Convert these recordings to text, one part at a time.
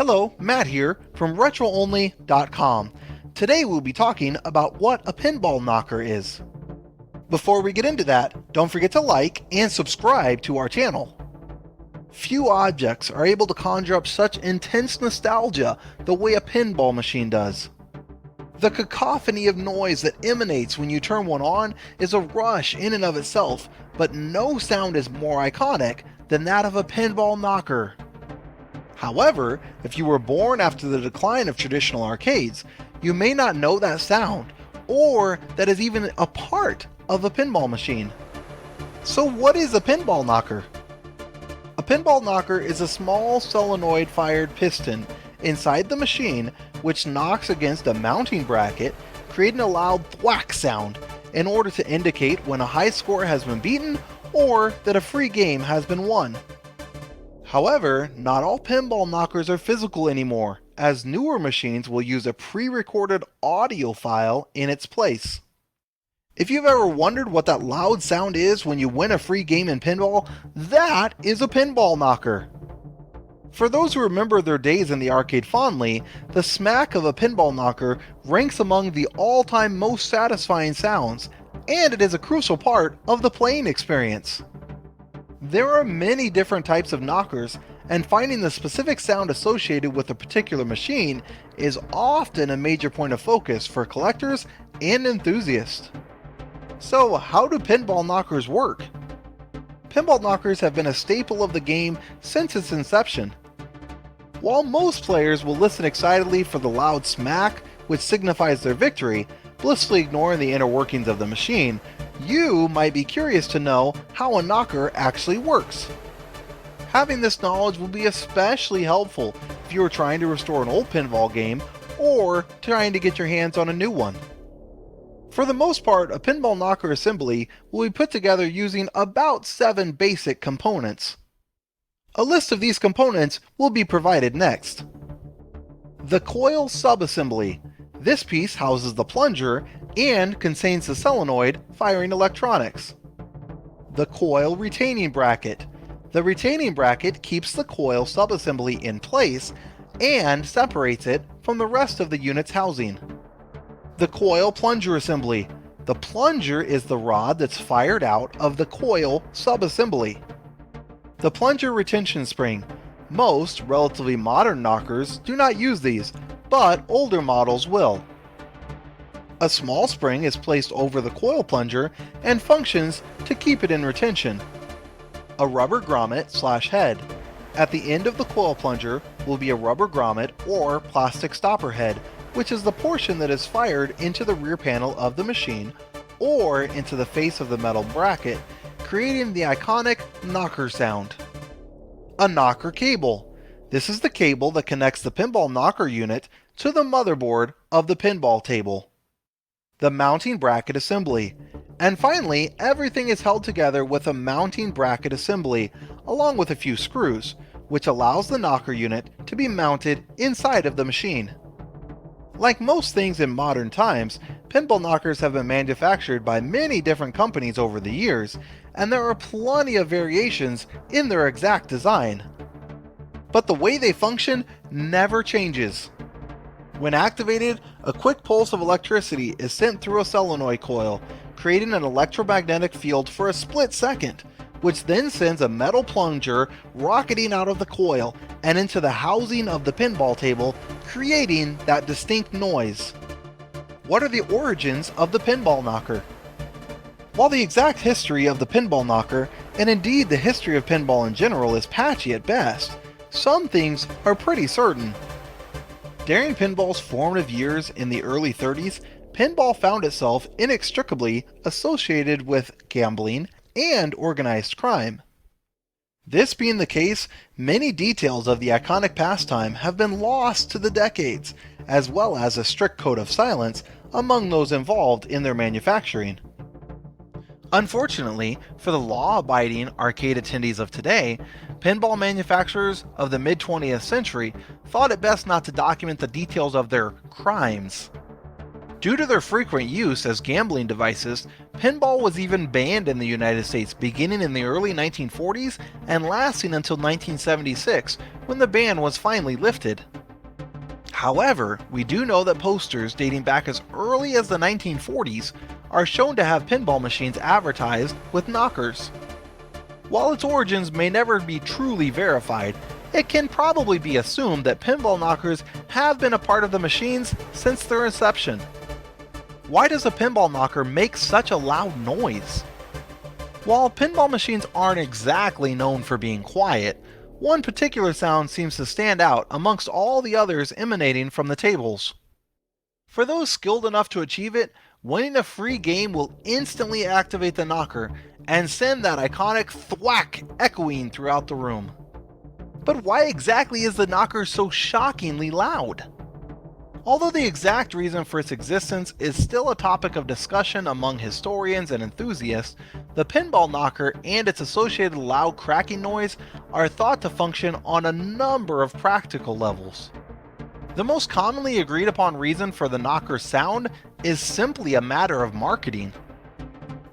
Hello, Matt here from RetroOnly.com. Today we'll be talking about what a pinball knocker is. Before we get into that, don't forget to like and subscribe to our channel. Few objects are able to conjure up such intense nostalgia the way a pinball machine does. The cacophony of noise that emanates when you turn one on is a rush in and of itself, but no sound is more iconic than that of a pinball knocker. However, if you were born after the decline of traditional arcades, you may not know that sound, or that is even a part of a pinball machine. So what is a pinball knocker? A pinball knocker is a small solenoid-fired piston inside the machine which knocks against a mounting bracket, creating a loud thwack sound in order to indicate when a high score has been beaten or that a free game has been won. However, not all pinball knockers are physical anymore, as newer machines will use a pre-recorded audio file in its place. If you've ever wondered what that loud sound is when you win a free game in pinball, that is a pinball knocker. For those who remember their days in the arcade fondly, the smack of a pinball knocker ranks among the all-time most satisfying sounds, and it is a crucial part of the playing experience. There are many different types of knockers, and finding the specific sound associated with a particular machine is often a major point of focus for collectors and enthusiasts. So, how do pinball knockers work? Pinball knockers have been a staple of the game since its inception. While most players will listen excitedly for the loud smack, which signifies their victory, blissfully ignoring the inner workings of the machine, you might be curious to know how a knocker actually works. Having this knowledge will be especially helpful if you are trying to restore an old pinball game or trying to get your hands on a new one. For the most part, a pinball knocker assembly will be put together using about 7 basic components. A list of these components will be provided next. The coil subassembly. This piece houses the plunger and contains the solenoid firing electronics. The coil retaining bracket. The retaining bracket keeps the coil subassembly in place and separates it from the rest of the unit's housing. The coil plunger assembly. The plunger is the rod that's fired out of the coil subassembly. The plunger retention spring. Most relatively modern knockers do not use these, but older models will. A small spring is placed over the coil plunger and functions to keep it in retention. A rubber grommet/head. At the end of the coil plunger will be a rubber grommet or plastic stopper head, which is the portion that is fired into the rear panel of the machine or into the face of the metal bracket, creating the iconic knocker sound. A knocker cable. This is the cable that connects the pinball knocker unit to the motherboard of the pinball table. The mounting bracket assembly. And finally, everything is held together with a mounting bracket assembly, along with a few screws, which allows the knocker unit to be mounted inside of the machine. Like most things in modern times, pinball knockers have been manufactured by many different companies over the years, and there are plenty of variations in their exact design. But the way they function never changes. When activated, a quick pulse of electricity is sent through a solenoid coil, creating an electromagnetic field for a split second, which then sends a metal plunger rocketing out of the coil and into the housing of the pinball table, creating that distinct noise. What are the origins of the pinball knocker? While the exact history of the pinball knocker, and indeed the history of pinball in general, is patchy at best, some things are pretty certain. During pinball's formative years in the early 30s, pinball found itself inextricably associated with gambling and organized crime. This being the case, many details of the iconic pastime have been lost to the decades, as well as a strict code of silence among those involved in their manufacturing. Unfortunately, for the law-abiding arcade attendees of today, pinball manufacturers of the mid-20th century thought it best not to document the details of their crimes. Due to their frequent use as gambling devices, Pinball was even banned in the United States beginning in the early 1940s and lasting until 1976, when the ban was finally lifted. However, we do know that posters dating back as early as the 1940s are shown to have pinball machines advertised with knockers. While its origins may never be truly verified, it can probably be assumed that pinball knockers have been a part of the machines since their inception. Why does a pinball knocker make such a loud noise? While pinball machines aren't exactly known for being quiet, one particular sound seems to stand out amongst all the others emanating from the tables. For those skilled enough to achieve it, winning a free game will instantly activate the knocker and send that iconic thwack echoing throughout the room. But why exactly is the knocker so shockingly loud? Although the exact reason for its existence is still a topic of discussion among historians and enthusiasts, the pinball knocker and its associated loud cracking noise are thought to function on a number of practical levels. The most commonly agreed upon reason for the knocker's sound is simply a matter of marketing.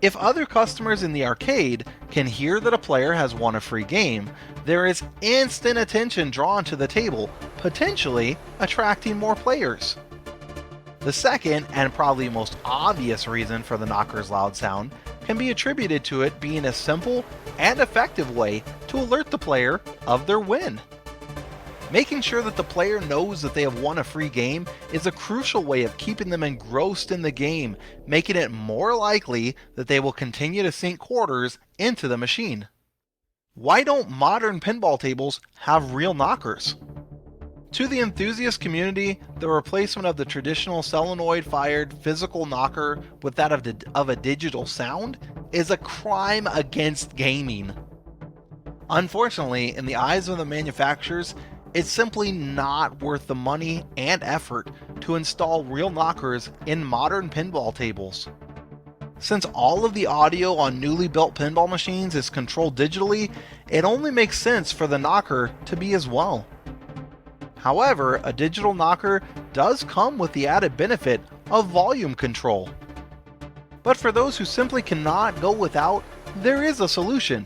If other customers in the arcade can hear that a player has won a free game, there is instant attention drawn to the table, potentially attracting more players. The second, and probably most obvious reason for the knocker's loud sound, can be attributed to it being a simple and effective way to alert the player of their win. Making sure that the player knows that they have won a free game is a crucial way of keeping them engrossed in the game, making it more likely that they will continue to sink quarters into the machine. Why don't modern pinball tables have real knockers? To the enthusiast community, the replacement of the traditional solenoid-fired physical knocker with that of a digital sound is a crime against gaming. Unfortunately, in the eyes of the manufacturers, it's simply not worth the money and effort to install real knockers in modern pinball tables. Since all of the audio on newly built pinball machines is controlled digitally, it only makes sense for the knocker to be as well. However, a digital knocker does come with the added benefit of volume control. But for those who simply cannot go without, there is a solution.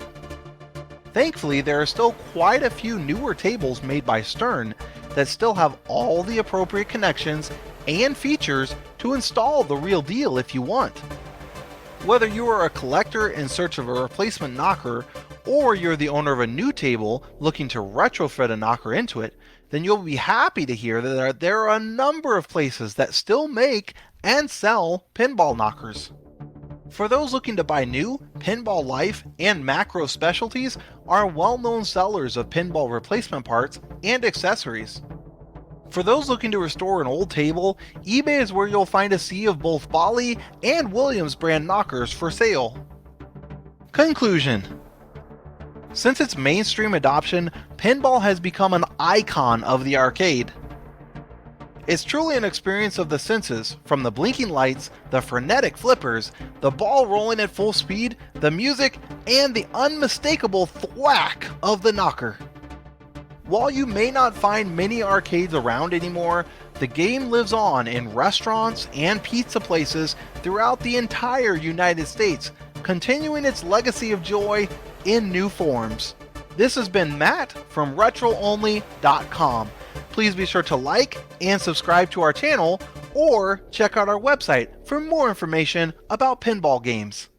Thankfully, there are still quite a few newer tables made by Stern that still have all the appropriate connections and features to install the real deal if you want. Whether you are a collector in search of a replacement knocker, or you're the owner of a new table looking to retrofit a knocker into it, then you'll be happy to hear that there are a number of places that still make and sell pinball knockers. For those looking to buy new, Pinball Life and Macro Specialties are well-known sellers of pinball replacement parts and accessories. For those looking to restore an old table, eBay is where you'll find a sea of both Bally and Williams brand knockers for sale. Conclusion: since its mainstream adoption, pinball has become an icon of the arcade. It's truly an experience of the senses, from the blinking lights, the frenetic flippers, the ball rolling at full speed, the music, and the unmistakable thwack of the knocker. While you may not find many arcades around anymore, the game lives on in restaurants and pizza places throughout the entire United States, continuing its legacy of joy in new forms. This has been Matt from RetroOnly.com. Please be sure to like and subscribe to our channel, or check out our website for more information about pinball games.